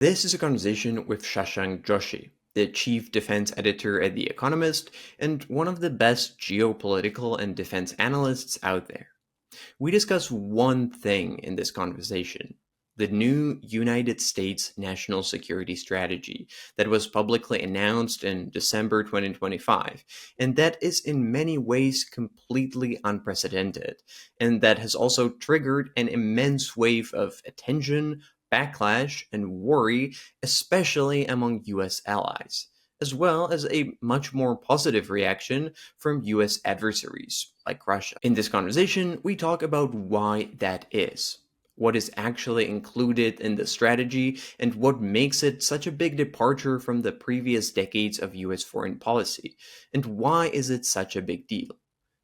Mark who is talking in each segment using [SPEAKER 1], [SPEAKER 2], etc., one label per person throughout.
[SPEAKER 1] This is a conversation with Shashank Joshi, the chief defense editor at The Economist and one of the best geopolitical and defense analysts out there. We discuss one thing in this conversation: the new United States national security strategy that was publicly announced in December 2025, and that is in many ways completely unprecedented, and that has also triggered an immense wave of attention, backlash, and worry, especially among US allies, as well as a much more positive reaction from US adversaries, like Russia. In this conversation, we talk about why that is, what is actually included in the strategy, and what makes it such a big departure from the previous decades of US foreign policy, and why is it such a big deal.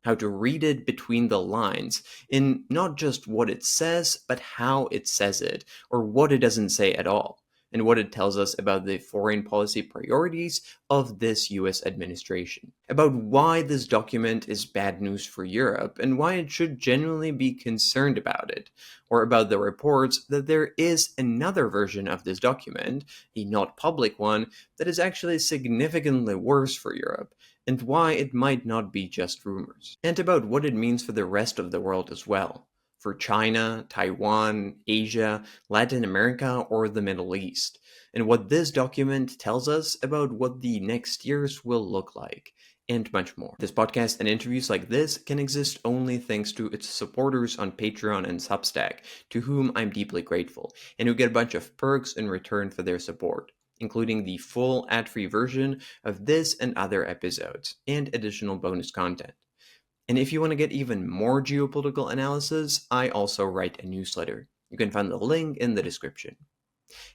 [SPEAKER 1] How to read it between the lines in not just what it says, but how it says it, or what it doesn't say at all, and what it tells us about the foreign policy priorities of this US administration, about why this document is bad news for Europe and why it should genuinely be concerned about it, or about the reports that there is another version of this document, a not public one, that is actually significantly worse for Europe, and why it might not be just rumors, and about what it means for the rest of the world as well, for China, Taiwan, Asia, Latin America, or the Middle East, and what this document tells us about what the next years will look like, and much more. This podcast and interviews like this can exist only thanks to its supporters on Patreon and Substack, to whom I'm deeply grateful, and who get a bunch of perks in return for their support, including the full ad-free version of this and other episodes, and additional bonus content. And if you want to get even more geopolitical analysis, I also write a newsletter. You can find the link in the description.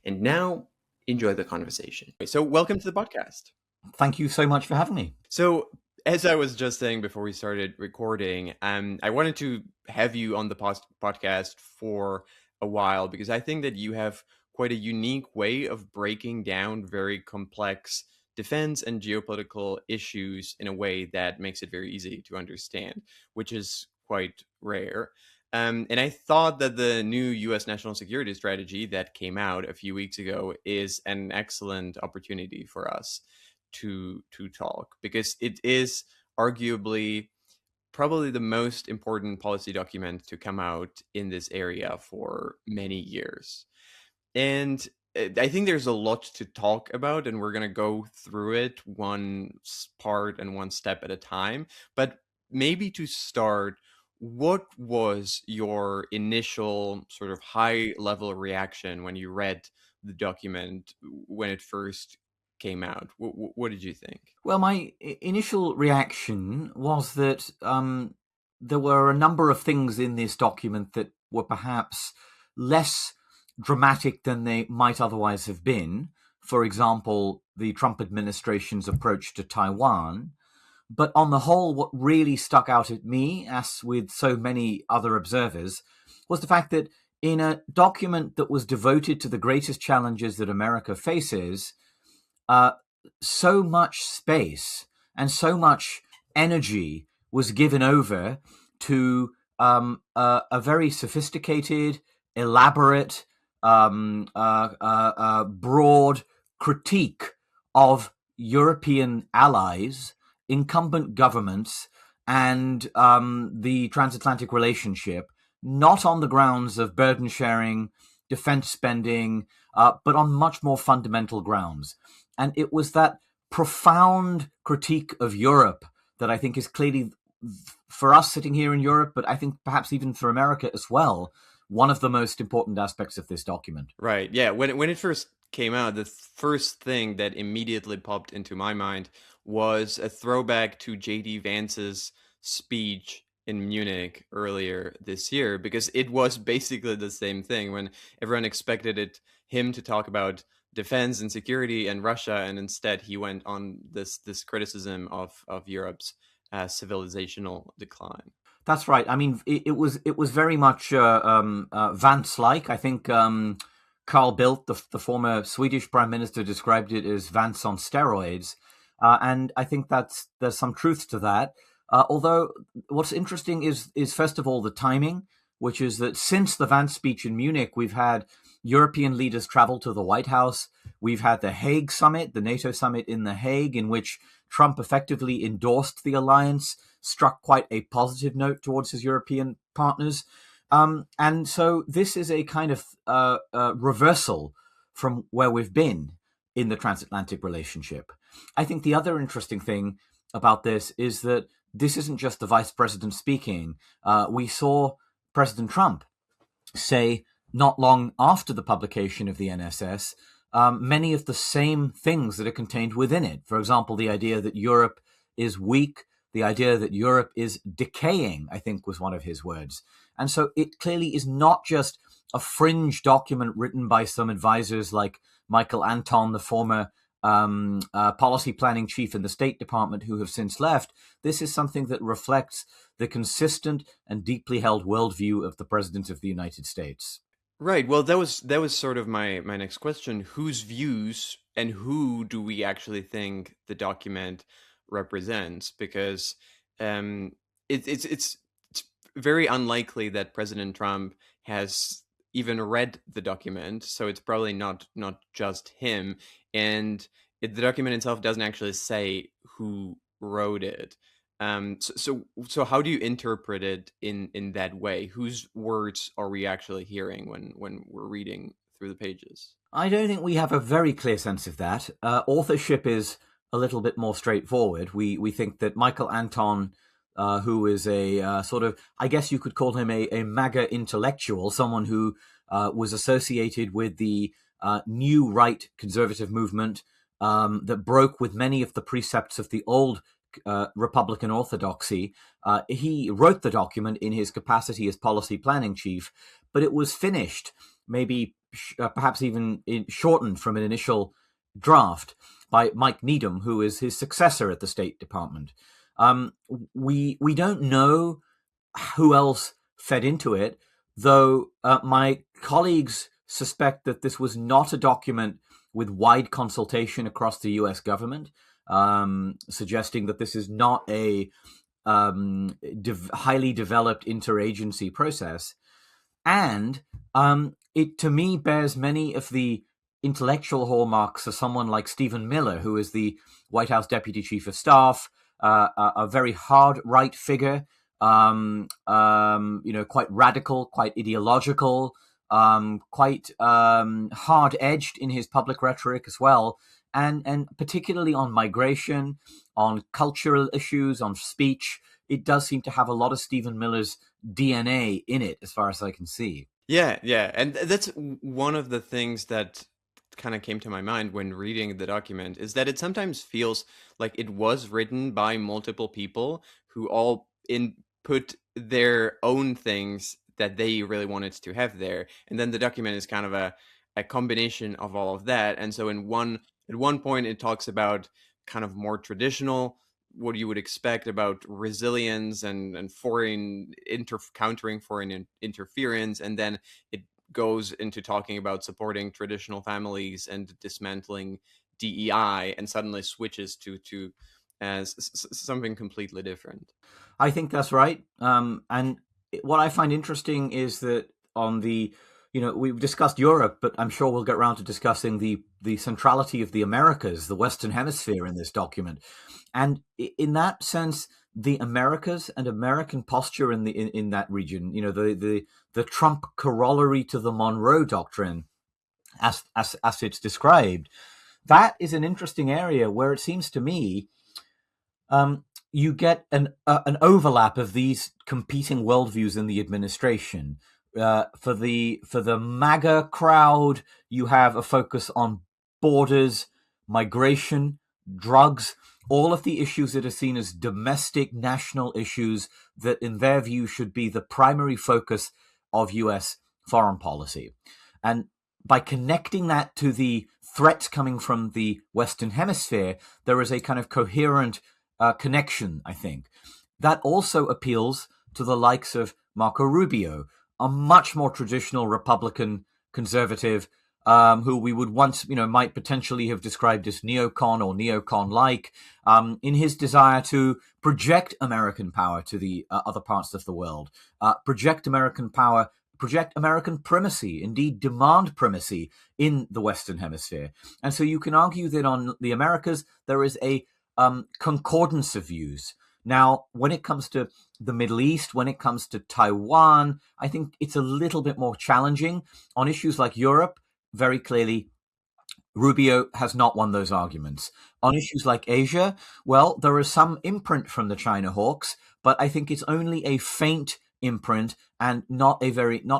[SPEAKER 1] And now, enjoy the conversation. So welcome to the podcast.
[SPEAKER 2] Thank you so much for having me.
[SPEAKER 1] So, as I was just saying before we started recording, I wanted to have you on the podcast for a while because I think that you have quite a unique way of breaking down very complex defense and geopolitical issues in a way that makes it very easy to understand, which is quite rare. And I thought that the new U.S. national security strategy that came out a few weeks ago is an excellent opportunity for us to talk, because it is arguably probably the most important policy document to come out in this area for many years. And I think there's a lot to talk about, and we're going to go through it one part and one step at a time. But maybe to start, what was your initial sort of high-level reaction when you read the document when it first came out? What did you think?
[SPEAKER 2] Well, my initial reaction was that there were a number of things in this document that were perhaps less dramatic than they might otherwise have been. For example, the Trump administration's approach to Taiwan. But on the whole, what really stuck out at me, as with so many other observers, was the fact that in a document that was devoted to the greatest challenges that America faces, so much space and so much energy was given over to a very sophisticated, elaborate, broad critique of European allies, incumbent governments, and the transatlantic relationship, not on the grounds of burden sharing, defense spending, but on much more fundamental grounds. And it was that profound critique of Europe that I think is clearly, for us sitting here in Europe, but I think perhaps even for America as well, one of the most important aspects of this document.
[SPEAKER 1] Right. Yeah. When it first came out, the first thing that immediately popped into my mind was a throwback to J.D. Vance's speech in Munich earlier this year, because it was basically the same thing when everyone expected him to talk about defense and security and Russia, and instead he went on this criticism of Europe's civilizational decline.
[SPEAKER 2] That's right. I mean, it was very much Vance-like. I think Carl Bildt, the former Swedish prime minister, described it as Vance on steroids, and I think there's some truth to that. Although what's interesting is first of all the timing, which is that since the Vance speech in Munich, we've had European leaders travel to the White House. We've had the Hague summit, the NATO summit in The Hague, in which Trump effectively endorsed the alliance, struck quite a positive note towards his European partners. And so this is a kind of reversal from where we've been in the transatlantic relationship. I think the other interesting thing about this is that this isn't just the vice president speaking. We saw President Trump say, not long after the publication of the NSS, many of the same things that are contained within it. For example, the idea that Europe is weak, the idea that Europe is decaying, I think was one of his words. And so it clearly is not just a fringe document written by some advisors like Michael Anton, the former policy planning chief in the State Department, who have since left. This is something that reflects the consistent and deeply held worldview of the President of the United States.
[SPEAKER 1] Right. Well, that was sort of my next question. Whose views and who do we actually think the document represents? Because um, it's very unlikely that President Trump has even read the document, so it's probably not just him. And the document itself doesn't actually say who wrote it. So how do you interpret it in that way? Whose words are we actually hearing when we're reading through the pages?
[SPEAKER 2] I don't think we have a very clear sense of that. Authorship is a little bit more straightforward. We think that Michael Anton, who is a sort of, I guess you could call him a MAGA intellectual, someone who was associated with the new right conservative movement that broke with many of the precepts of the old Republican orthodoxy. He wrote the document in his capacity as policy planning chief, but it was finished, maybe perhaps even shortened from an initial draft, by Mike Needham, who is his successor at the State Department. We don't know who else fed into it, though my colleagues suspect that this was not a document with wide consultation across the U.S. government, suggesting that this is not a highly developed interagency process. And it, to me, bears many of the intellectual hallmarks of someone like Stephen Miller, who is the White House Deputy Chief of Staff, a very hard right figure, quite radical, quite ideological, quite hard-edged in his public rhetoric as well, and particularly on migration, on cultural issues, on speech. It does seem to have a lot of Stephen Miller's DNA in it, as far as I can see.
[SPEAKER 1] Yeah, and that's one of the things that kind of came to my mind when reading the document, is that it sometimes feels like it was written by multiple people who all input their own things that they really wanted to have there, and then the document is kind of a combination of all of that. And so at one point it talks about kind of more traditional, what you would expect about resilience and foreign countering foreign interference, and then it goes into talking about supporting traditional families and dismantling DEI, and suddenly switches to something completely different.
[SPEAKER 2] I think that's right. And what I find interesting is that on the, we've discussed Europe, but I'm sure we'll get around to discussing the centrality of the Americas, the Western Hemisphere in this document. And in that sense, the Americas and American posture in that region, the Trump corollary to the Monroe Doctrine, as it's described, that is an interesting area where it seems to me you get an overlap of these competing worldviews in the administration. For the MAGA crowd, you have a focus on borders, migration, drugs, all of the issues that are seen as domestic national issues that, in their view, should be the primary focus of U.S. foreign policy. And by connecting that to the threats coming from the Western Hemisphere, there is a kind of coherent connection, I think. That also appeals to the likes of Marco Rubio, a much more traditional Republican conservative, who we would once, might potentially have described as neocon or neocon-like, in his desire to project American power to the other parts of the world, project American power project American primacy, indeed demand primacy in the Western Hemisphere. And so you can argue that on the Americas, there is a concordance of views. Now, when it comes to the Middle East, when it comes to Taiwan, I think it's a little bit more challenging. On issues like Europe, very clearly, Rubio has not won those arguments. On issues like Asia, well, there is some imprint from the China hawks, but I think it's only a faint imprint and not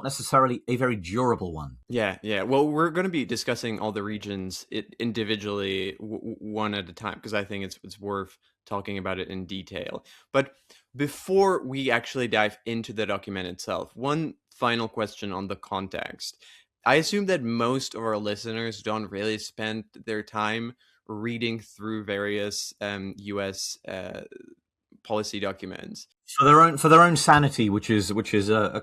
[SPEAKER 2] necessarily a very durable one.
[SPEAKER 1] Yeah, yeah. Well, we're going to be discussing all the regions individually, one at a time, because I think it's worth talking about it in detail. But before we actually dive into the document itself, one final question on the context. I assume that most of our listeners don't really spend their time reading through various U.S. Policy documents,
[SPEAKER 2] For their own sanity, which is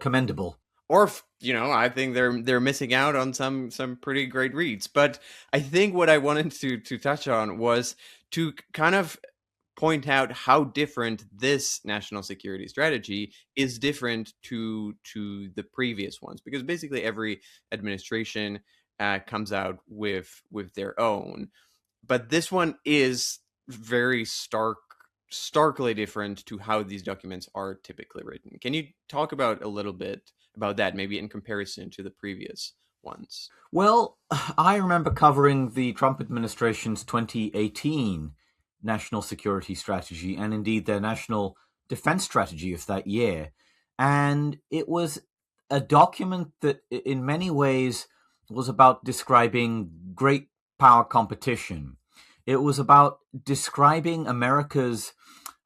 [SPEAKER 2] commendable.
[SPEAKER 1] or I think they're missing out on some pretty great reads. But I think what I wanted to touch on was to kind of point out how different this national security strategy is different to the previous ones, because basically every administration comes out with their own, but this one is very starkly different to how these documents are typically written. Can you talk about a little bit about that, maybe in comparison to the previous ones?
[SPEAKER 2] Well, I remember covering the Trump administration's 2018 national security strategy and indeed their national defense strategy of that year. And it was a document that, in many ways, was about describing great power competition. It was about describing America's,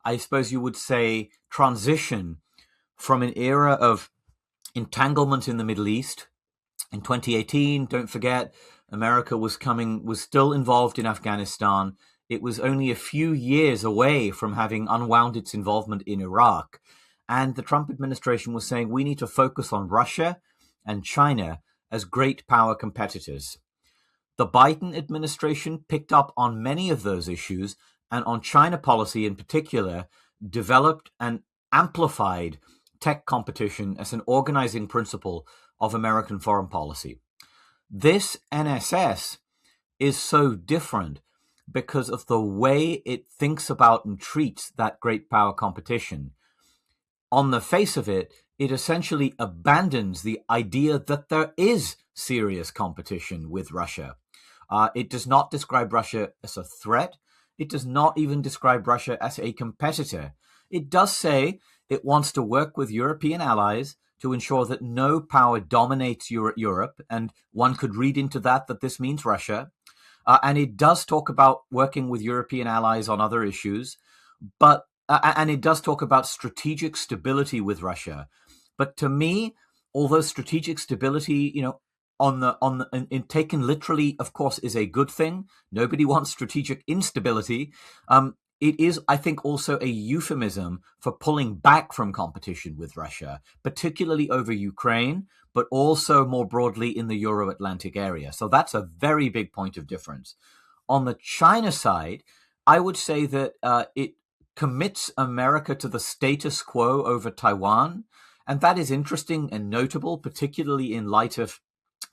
[SPEAKER 2] I suppose you would say, transition from an era of entanglement in the Middle East. In 2018, don't forget, America was still involved in Afghanistan. It was only a few years away from having unwound its involvement in Iraq. And the Trump administration was saying we need to focus on Russia and China as great power competitors. The Biden administration picked up on many of those issues, and on China policy in particular, developed and amplified tech competition as an organizing principle of American foreign policy. This NSS is so different because of the way it thinks about and treats that great power competition. On the face of it, it essentially abandons the idea that there is serious competition with Russia. It does not describe Russia as a threat. It does not even describe Russia as a competitor. It does say it wants to work with European allies to ensure that no power dominates Europe, and one could read into that this means Russia. And it does talk about working with European allies on other issues, and it does talk about strategic stability with Russia. But to me, although strategic stability, taken literally, of course, is a good thing. Nobody wants strategic instability. It is, I think, also a euphemism for pulling back from competition with Russia, particularly over Ukraine, but also more broadly in the Euro-Atlantic area. So that's a very big point of difference. On the China side, I would say that it commits America to the status quo over Taiwan. And that is interesting and notable, particularly in light of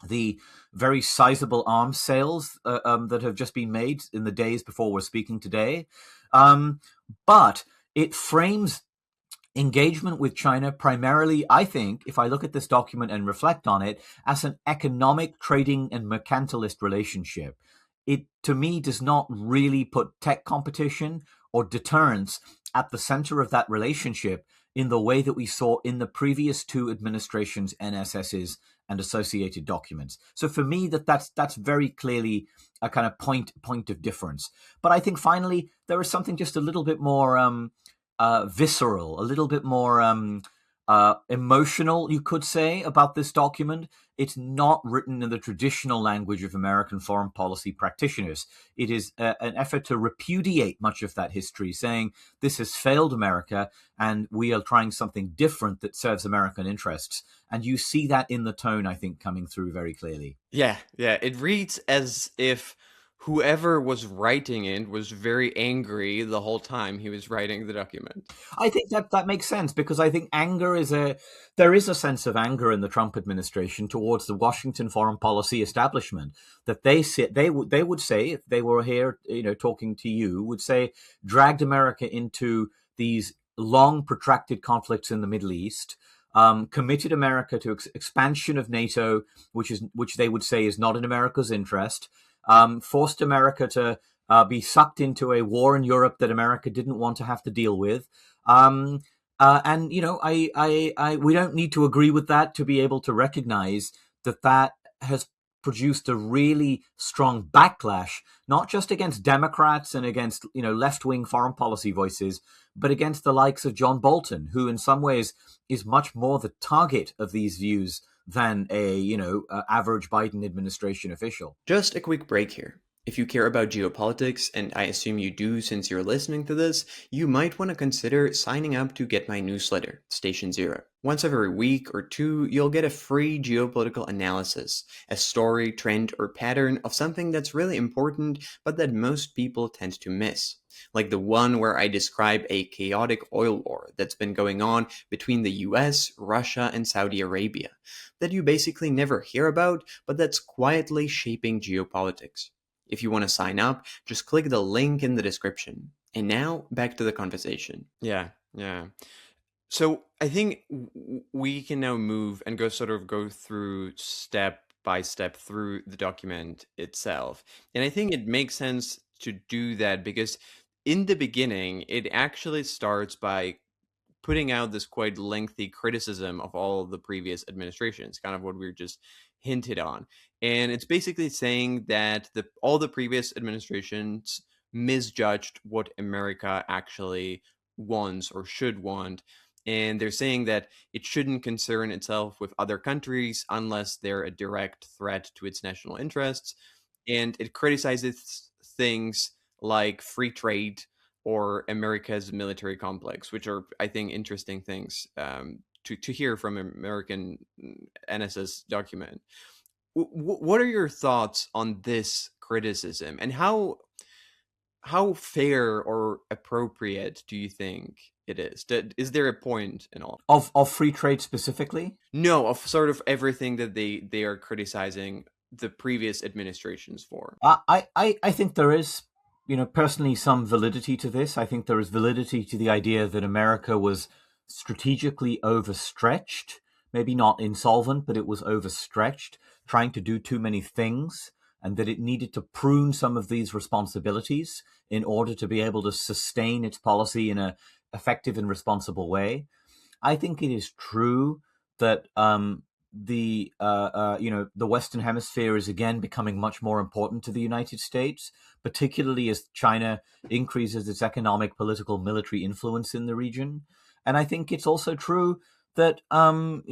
[SPEAKER 2] the very sizable arms sales that have just been made in the days before we're speaking today. But it frames engagement with China primarily, I think, if I look at this document and reflect on it, as an economic, trading, and mercantilist relationship. It, to me, does not really put tech competition or deterrence at the center of that relationship in the way that we saw in the previous two administrations' NSSs and associated documents. So for me, that's very clearly a kind of point of difference. But I think finally there is something just a little bit more visceral, a little bit more emotional, you could say, about this document. It's not written in the traditional language of American foreign policy practitioners. It is an effort to repudiate much of that history, saying this has failed America and we are trying something different that serves American interests. And you see that in the tone, I think, coming through very clearly.
[SPEAKER 1] Yeah. It reads as if whoever was writing it was very angry the whole time he was writing the document.
[SPEAKER 2] I think that makes sense, because I think there is a sense of anger in the Trump administration towards the Washington foreign policy establishment, that they would say, if they were here, talking to you, would say, dragged America into these long protracted conflicts in the Middle East, committed America to expansion of NATO, which they would say is not in America's interest, forced America to be sucked into a war in Europe that America didn't want to have to deal with. Um, and we don't need to agree with that to be able to recognize that has produced a really strong backlash, not just against Democrats and against left-wing foreign policy voices, but against the likes of John Bolton, who in some ways is much more the target of these views than a average Biden administration official.
[SPEAKER 1] Just a quick break here. If you care about geopolitics, and I assume you do since you're listening to this, you might want to consider signing up to get my newsletter, Station Zero. Once every week or two, you'll get a free geopolitical analysis, a story, trend, or pattern of something that's really important but that most people tend to miss. Like the one where I describe a chaotic oil war that's been going on between the US, Russia, and Saudi Arabia, that you basically never hear about, but that's quietly shaping geopolitics. If you want to sign up, just click the link in the description. And now, back to the conversation. Yeah, yeah. So I think we can now move and go through step by step through the document itself. And I think it makes sense to do that because in the beginning, it actually starts by putting out this quite lengthy criticism of all of the previous administrations, kind of what we were just hinted on. And it's basically saying that all the previous administrations misjudged what America actually wants or should want. And they're saying that it shouldn't concern itself with other countries unless they're a direct threat to its national interests. And it criticizes things like free trade or America's military complex, which are, I think, interesting things to hear from American NSS document. What are your thoughts on this criticism, and how fair or appropriate do you think it is? Is there a point in all
[SPEAKER 2] Of free trade specifically?
[SPEAKER 1] No, of sort of everything that they are criticizing the previous administrations for?
[SPEAKER 2] I think there is, personally, some validity to this. I think there is validity to the idea that America was strategically overstretched, maybe not insolvent, but it was overstretched, trying to do too many things, and that it needed to prune some of these responsibilities in order to be able to sustain its policy in a effective and responsible way. I think it is true that the Western Hemisphere is again becoming much more important to the United States, particularly as China increases its economic, political, military influence in the region. And I think it's also true that in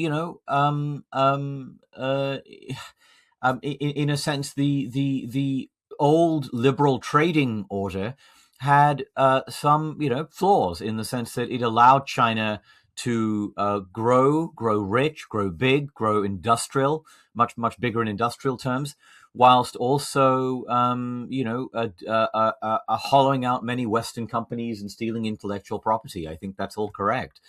[SPEAKER 2] a sense, the old liberal trading order had some flaws, in the sense that it allowed China to grow rich, grow big, grow industrial, much bigger in industrial terms, whilst also hollowing out many Western companies and stealing intellectual property. I think that's all correct.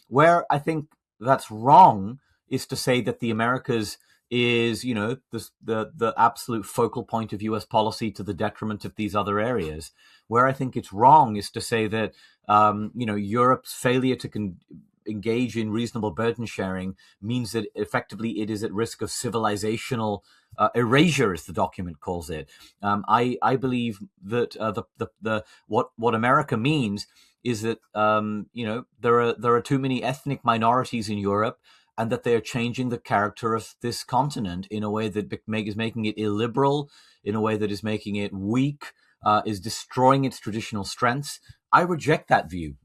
[SPEAKER 2] Where I think that's wrong is to say that the Americas is the absolute focal point of U.S. policy to the detriment of these other areas. Where I think it's wrong is to say that Europe's failure to engage in reasonable burden sharing means that effectively it is at risk of civilizational erasure, as the document calls it. I believe that what America means is that there are too many ethnic minorities in Europe, and that they are changing the character of this continent in a way that is making it illiberal, in a way that is making it weak, is destroying its traditional strengths. I reject that view.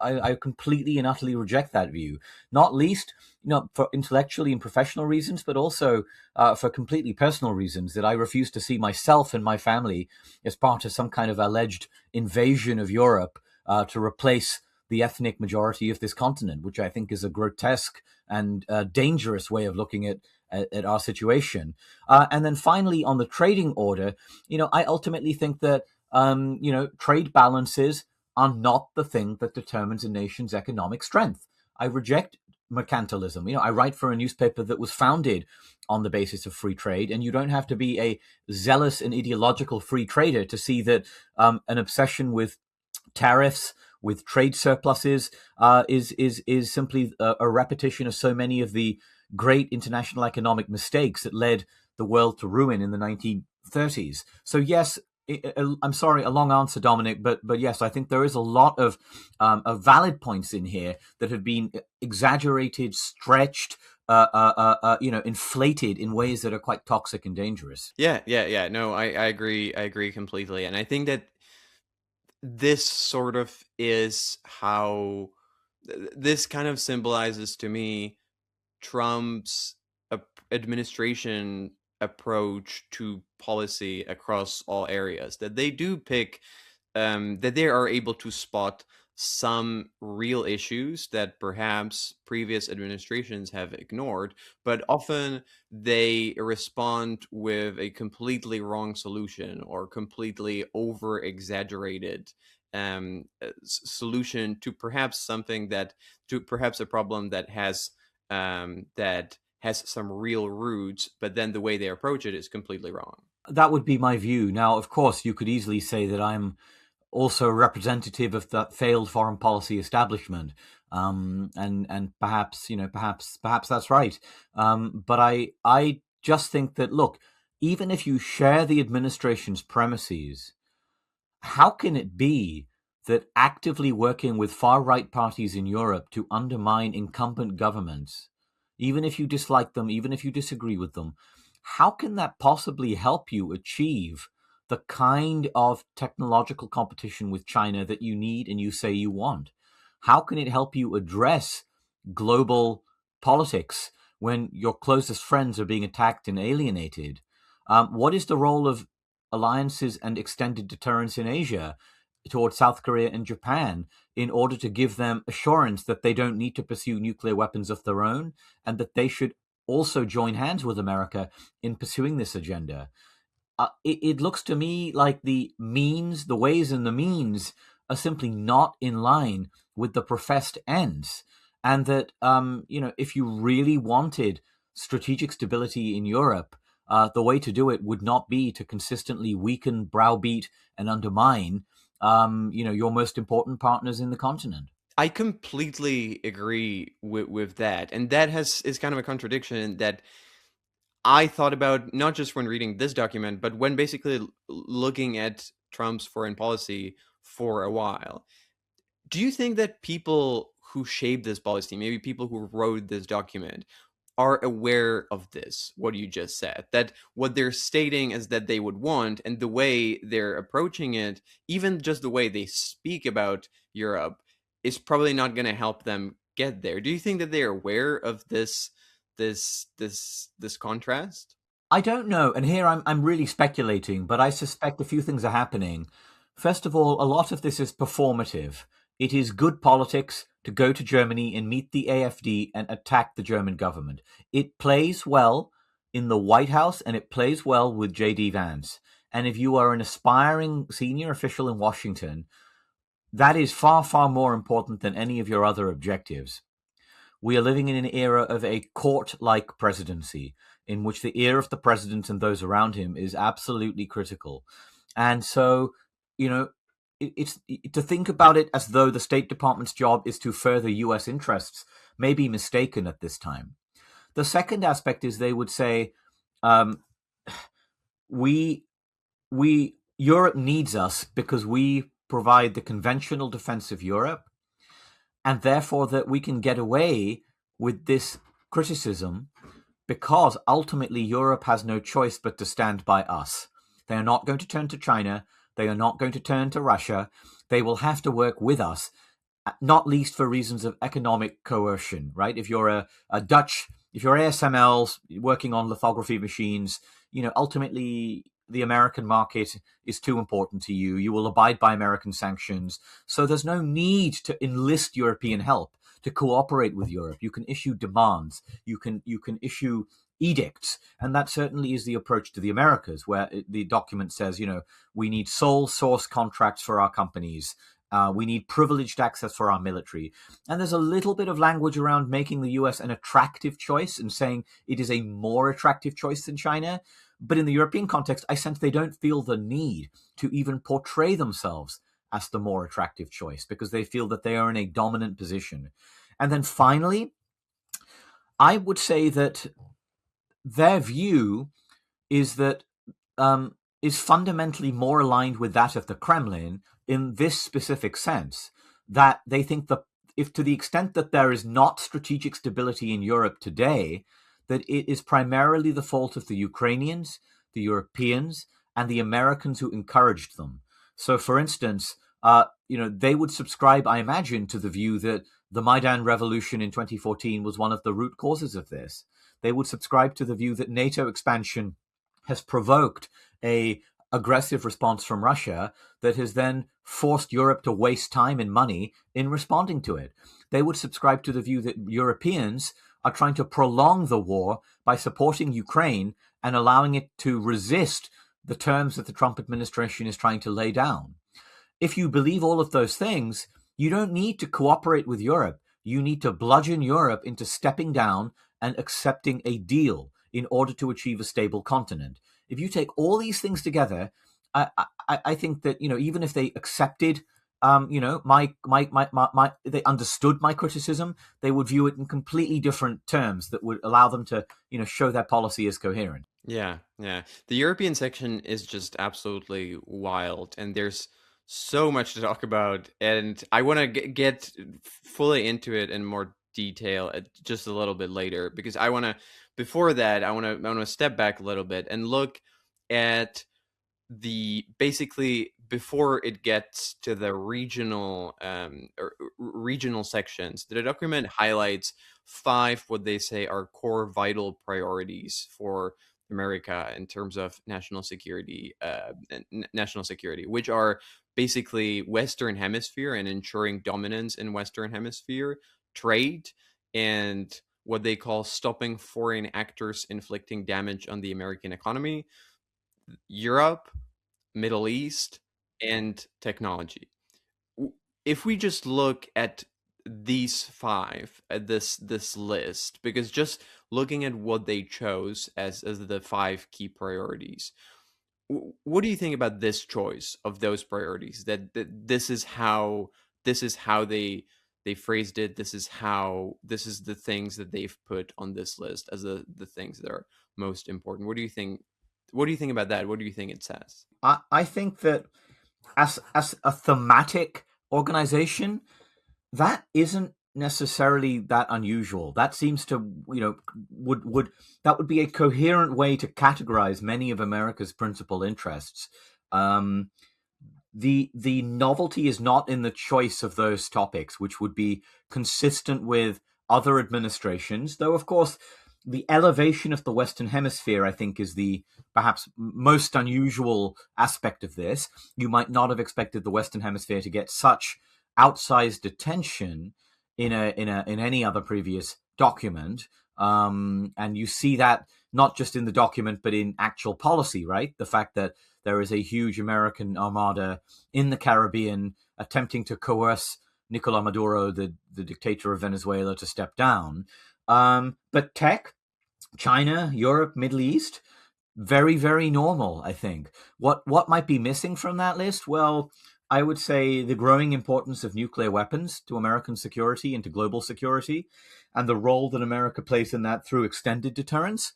[SPEAKER 2] I completely and utterly reject that view, not least, for intellectually and professional reasons, but also for completely personal reasons, that I refuse to see myself and my family as part of some kind of alleged invasion of Europe to replace the ethnic majority of this continent, which I think is a grotesque and dangerous way of looking at at our situation. And then finally, on the trading order, I ultimately think that trade balances are not the thing that determines a nation's economic strength. I reject mercantilism. I write for a newspaper that was founded on the basis of free trade, and you don't have to be a zealous and ideological free trader to see that an obsession with tariffs, with trade surpluses, is simply a repetition of so many of the great international economic mistakes that led the world to ruin in the 1930s. So yes, I'm sorry, a long answer, Dominic, but yes, I think there is a lot of valid points in here that have been exaggerated, stretched, inflated in ways that are quite toxic and dangerous.
[SPEAKER 1] Yeah. No, I agree. I agree completely. And I think that this sort of is how this kind of symbolizes to me Trump's administration approach to policy across all areas. That they do pick, that they are able to spot some real issues that perhaps previous administrations have ignored, but often they respond with a completely wrong solution or completely over exaggerated solution to perhaps something that to perhaps a problem that has some real roots, but then the way they approach it is completely wrong.
[SPEAKER 2] That would be my view. Now, of course, you could easily say that I'm also a representative of that failed foreign policy establishment, and perhaps that's right. But I just think that, look, even if you share the administration's premises, how can it be that actively working with far right parties in Europe to undermine incumbent governments, even if you dislike them, even if you disagree with them, how can that possibly help you achieve the kind of technological competition with China that you need and you say you want? How can it help you address global politics when your closest friends are being attacked and alienated? What is the role of alliances and extended deterrence in Asia towards South Korea and Japan in order to give them assurance that they don't need to pursue nuclear weapons of their own and that they should also join hands with America in pursuing this agenda? It looks to me like the ways and the means are simply not in line with the professed ends. And that, if you really wanted strategic stability in Europe, the way to do it would not be to consistently weaken, browbeat, and undermine, your most important partners in the continent.
[SPEAKER 1] I completely agree with that. And that is kind of a contradiction that I thought about not just when reading this document, but when basically looking at Trump's foreign policy for a while. Do you think that people who shaped this policy, maybe people who wrote this document, are aware of this, what you just said? That what they're stating is that they would want, and the way they're approaching it, even just the way they speak about Europe, is probably not going to help them get there. Do you think that they're aware of this contrast?
[SPEAKER 2] I don't know, and here I'm really speculating, but I suspect a few things are happening. First of all, a lot of this is performative. It is good politics to go to Germany and meet the AfD and attack the German government. It plays well in the White House and it plays well with JD Vance. And if you are an aspiring senior official in Washington, that is far, far more important than any of your other objectives. We are living in an era of a court-like presidency in which the ear of the president and those around him is absolutely critical. And so, it's to think about it as though the State Department's job is to further U.S. interests may be mistaken at this time. The second aspect is they would say, we Europe needs us because we provide the conventional defense of Europe, and therefore that we can get away with this criticism because ultimately Europe has no choice but to stand by us. They are not going to turn to China. They are not going to turn to Russia. They will have to work with us, not least for reasons of economic coercion, right? If you're if you're ASML's working on lithography machines, ultimately the American market is too important to you. You will abide by American sanctions. So there's no need to enlist European help to cooperate with Europe. You can issue demands. You can issue edicts. And that certainly is the approach to the Americas, where the document says, we need sole source contracts for our companies. We need privileged access for our military. And there's a little bit of language around making the US an attractive choice and saying it is a more attractive choice than China. But in the European context, I sense they don't feel the need to even portray themselves as the more attractive choice because they feel that they are in a dominant position. And then finally, I would say that their view is that is fundamentally more aligned with that of the Kremlin in this specific sense, that they think that if to the extent that there is not strategic stability in Europe today, that it is primarily the fault of the Ukrainians, the Europeans, and the Americans who encouraged them. So, for instance, they would subscribe, I imagine, to the view that the Maidan revolution in 2014 was one of the root causes of this. They would subscribe to the view that NATO expansion has provoked a aggressive response from Russia that has then forced Europe to waste time and money in responding to it. They would subscribe to the view that Europeans are trying to prolong the war by supporting Ukraine and allowing it to resist the terms that the Trump administration is trying to lay down. If you believe all of those things, you don't need to cooperate with Europe. You need to bludgeon Europe into stepping down and accepting a deal in order to achieve a stable continent. If you take all these things together, I think that even if they accepted, they understood my criticism, they would view it in completely different terms that would allow them to show their policy as coherent.
[SPEAKER 1] Yeah. The European section is just absolutely wild, and there's so much to talk about, and I want to get fully into it in more detail just a little bit later, because before that I want to step back a little bit and look at the basically before it gets to the regional regional sections. The document highlights 5 what they say are core vital priorities for America in terms of national security, which are basically Western Hemisphere and ensuring dominance in Western Hemisphere, trade, and what they call stopping foreign actors inflicting damage on the American economy, Europe, Middle East, and technology. If we just look at these 5 at this list, because just looking at what they chose as the 5 key priorities, what do you think about this choice of those priorities? That this is how they phrased it. This is the things that they've put on this list as the things that are most important. What do you think? What do you think about that? What do you think it says?
[SPEAKER 2] I think that as a thematic organization, that isn't necessarily that unusual. That seems to, that would be a coherent way to categorize many of America's principal interests. The novelty is not in the choice of those topics, which would be consistent with other administrations, though, of course, the elevation of the Western Hemisphere, I think, is the perhaps most unusual aspect of this. You might not have expected the Western Hemisphere to get such outsized attention in any other previous document, and you see that not just in the document but in actual policy, right? The fact that there is a huge American armada in the Caribbean attempting to coerce Nicolas Maduro, the dictator of Venezuela, to step down. But tech, China, Europe, Middle East, very, very normal, I think. What might be missing from that list? Well, I would say the growing importance of nuclear weapons to American security and to global security, and the role that America plays in that through extended deterrence.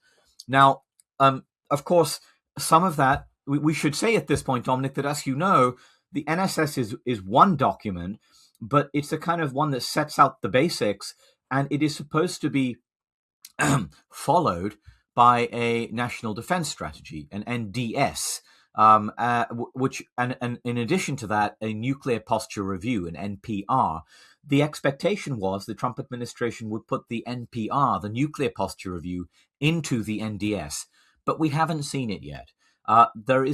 [SPEAKER 2] Now, of course, some of that, we should say at this point, Dominic, that as you know, the NSS is one document, but it's a kind of one that sets out the basics, and it is supposed to be followed by a national defense strategy, an NDS, which, and in addition to that, a nuclear posture review, an NPR. The expectation was the Trump administration would put the NPR, the nuclear posture review, into the NDS, but we haven't seen it yet. There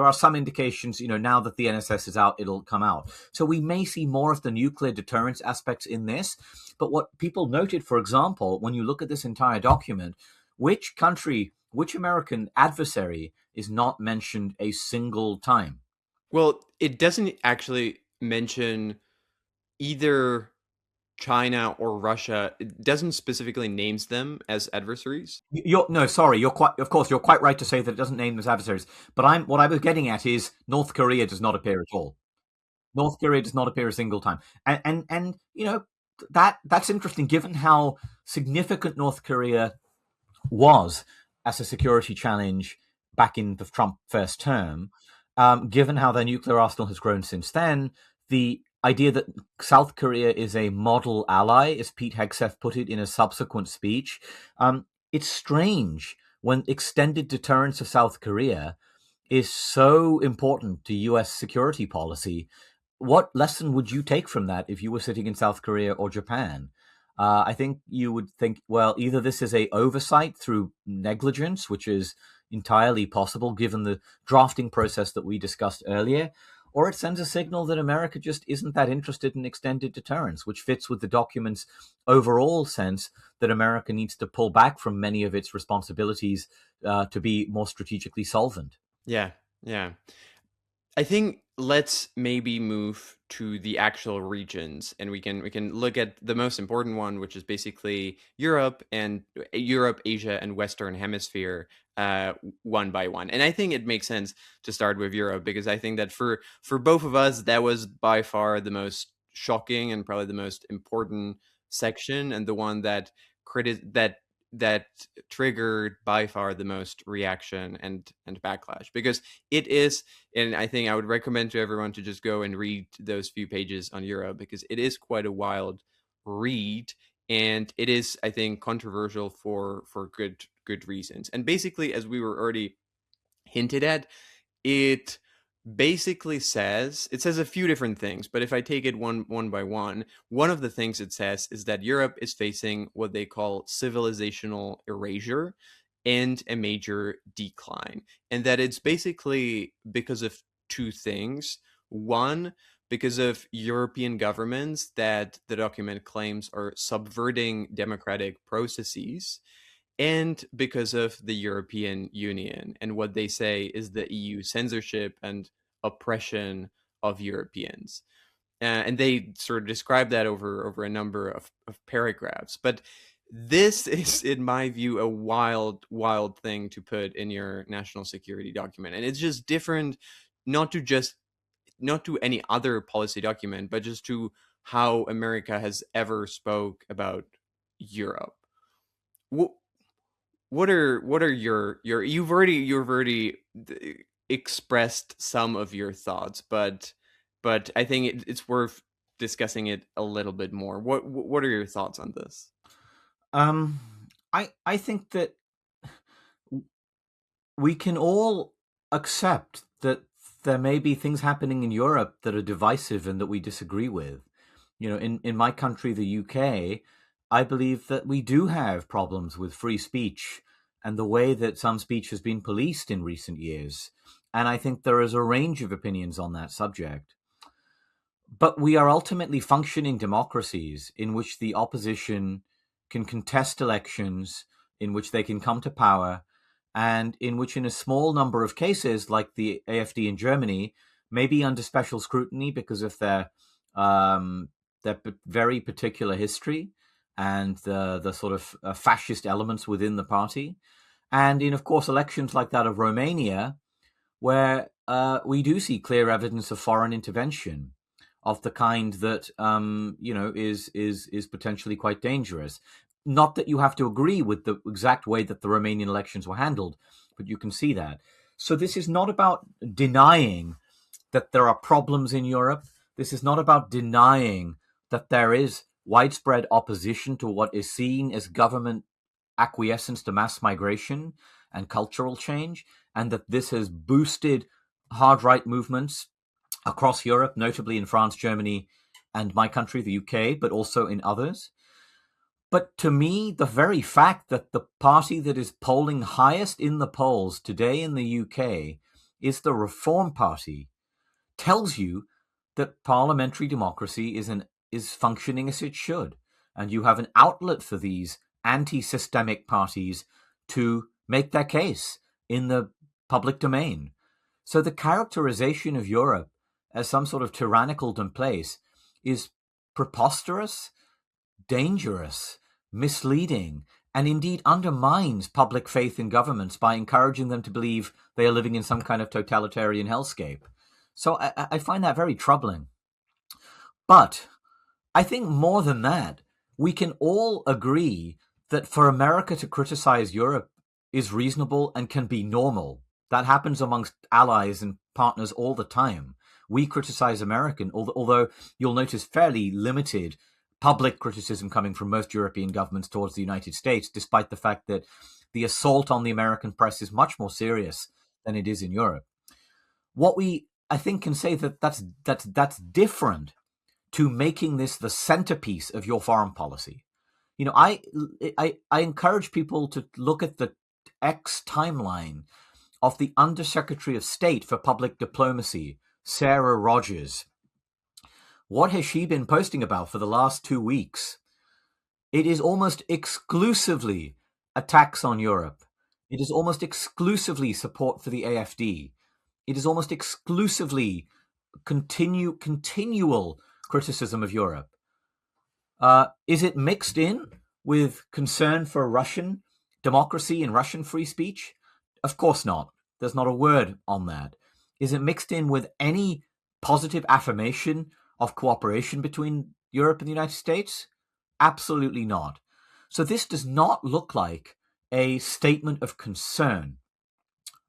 [SPEAKER 2] are some indications, now that the NSS is out, it'll come out. So we may see more of the nuclear deterrence aspects in this. But what people noted, for example, when you look at this entire document, Which country, which American adversary is not mentioned a single time?
[SPEAKER 1] Well, it doesn't actually mention either China or Russia. It doesn't specifically names them as adversaries.
[SPEAKER 2] You're no, sorry. You're quite, of course, you're quite right to say that it doesn't name them as adversaries. But what I was getting at is North Korea does not appear at all. North Korea does not appear a single time, and that's interesting given how significant North Korea was as a security challenge back in the Trump first term. Given how their nuclear arsenal has grown since then, the idea that South Korea is a model ally, as Pete Hegseth put it in a subsequent speech, it's strange when extended deterrence of South Korea is so important to US security policy. What lesson would you take from that if you were sitting in South Korea or Japan? I think you would think, well, either this is a oversight through negligence, which is entirely possible given the drafting process that we discussed earlier, or it sends a signal that America just isn't that interested in extended deterrence, which fits with the document's overall sense that America needs to pull back from many of its responsibilities to be more strategically solvent.
[SPEAKER 1] Yeah, yeah. I think let's maybe move to the actual regions, and we can look at the most important one, which is basically Europe, Asia, and Western Hemisphere, one by one. And I think it makes sense to start with Europe because I think that for both of us, that was by far the most shocking and probably the most important section, and the one that that triggered by far the most reaction and backlash, because it is. And I think I would recommend to everyone to just go and read those few pages on Europe, because it is quite a wild read, and it is, I think, controversial for good reasons. And basically, as we were already hinted at, it it says a few different things, but if I take it one by one of the things it says is that Europe is facing what they call civilizational erasure and a major decline, and that it's basically because of two things. One, because of European governments that the document claims are subverting democratic processes, and because of the European Union and what they say is the EU censorship and oppression of Europeans. And they sort of describe that over a number of paragraphs. But this is, in my view, a wild thing to put in your national security document. And it's just different, not to just not to any other policy document, but just to how America has ever spoke about Europe. What are your you've already expressed some of your thoughts, but I think it's worth discussing it a little bit more. What are your thoughts on this?
[SPEAKER 2] Um, I think that we can all accept that there may be things happening in Europe that are divisive and that we disagree with. In my country, the UK, I believe that we do have problems with free speech and the way that some speech has been policed in recent years. And I think there is a range of opinions on that subject. But we are ultimately functioning democracies in which the opposition can contest elections, in which they can come to power, and in which, in a small number of cases, like the AfD in Germany, may be under special scrutiny because of their very particular history and the sort of fascist elements within the party. And in, of course, elections like that of Romania, where we do see clear evidence of foreign intervention of the kind that is potentially quite dangerous. Not that you have to agree with the exact way that the Romanian elections were handled, but you can see that. So this is not about denying that there are problems in Europe. This is not about denying that there is widespread opposition to what is seen as government acquiescence to mass migration and cultural change, and that this has boosted hard right movements across Europe, notably in France, Germany, and my country, the UK, but also in others. But to me, the very fact that the party that is polling highest in the polls today in the UK is the Reform Party tells you that parliamentary democracy is functioning as it should. And you have an outlet for these anti-systemic parties to make their case in the public domain. So the characterization of Europe as some sort of tyrannical place is preposterous, dangerous, misleading, and indeed undermines public faith in governments by encouraging them to believe they are living in some kind of totalitarian hellscape. So I find that very troubling. But I think more than that, we can all agree that for America to criticize Europe is reasonable and can be normal. That happens amongst allies and partners all the time. We criticize American, although you'll notice fairly limited public criticism coming from most European governments towards the United States, despite the fact that the assault on the American press is much more serious than it is in Europe. What we, I think, can say that's different to making this the centerpiece of your foreign policy. You know, I encourage people to look at the X timeline of the Undersecretary of State for Public Diplomacy, Sarah Rogers. What has she been posting about for the last 2 weeks? It is almost exclusively attacks on Europe. It is almost exclusively support for the AfD. It is almost exclusively continual criticism of Europe. Is it mixed in with concern for Russian democracy and Russian free speech? Of course not. There's not a word on that. Is it mixed in with any positive affirmation of cooperation between Europe and the United States? Absolutely not. So this does not look like a statement of concern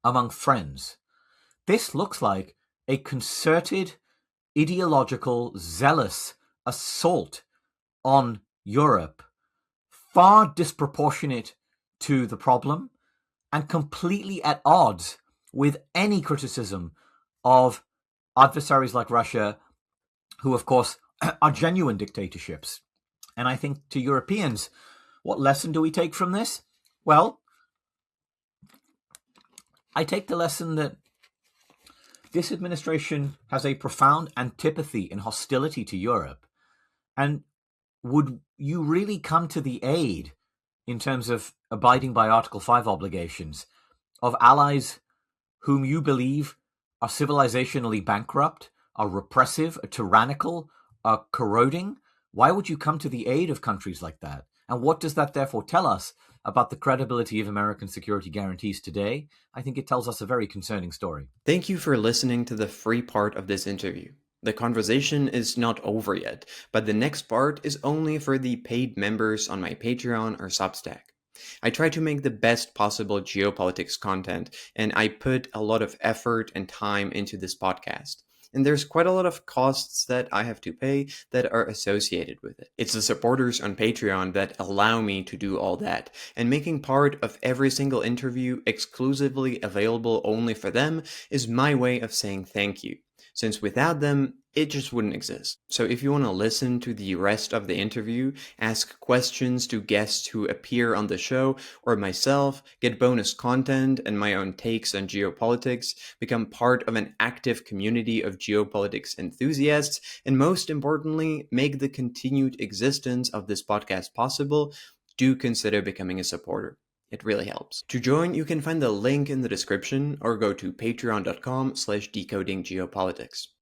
[SPEAKER 2] among friends. This looks like a concerted, ideological, zealous assault on Europe, far disproportionate to the problem and completely at odds with any criticism of adversaries like Russia, who, of course, are genuine dictatorships. And I think to Europeans, what lesson do we take from this? Well, I take the lesson that this administration has a profound antipathy and hostility to Europe. And would you really come to the aid, in terms of abiding by Article 5 obligations, of allies whom you believe are civilizationally bankrupt, are repressive, are tyrannical, are corroding? Why would you come to the aid of countries like that? And what does that therefore tell us about the credibility of American security guarantees today? I think it tells us a very concerning story.
[SPEAKER 1] Thank you for listening to the free part of this interview. The conversation is not over yet, but the next part is only for the paid members on my Patreon or Substack. I try to make the best possible geopolitics content, and I put a lot of effort and time into this podcast. And there's quite a lot of costs that I have to pay that are associated with it. It's the supporters on Patreon that allow me to do all that, and making part of every single interview exclusively available only for them is my way of saying thank you, since without them, it just wouldn't exist. So if you want to listen to the rest of the interview, ask questions to guests who appear on the show, or myself, get bonus content and my own takes on geopolitics, become part of an active community of geopolitics enthusiasts, and most importantly, make the continued existence of this podcast possible, do consider becoming a supporter. It really helps. To join, you can find the link in the description or go to patreon.com/decodinggeopolitics.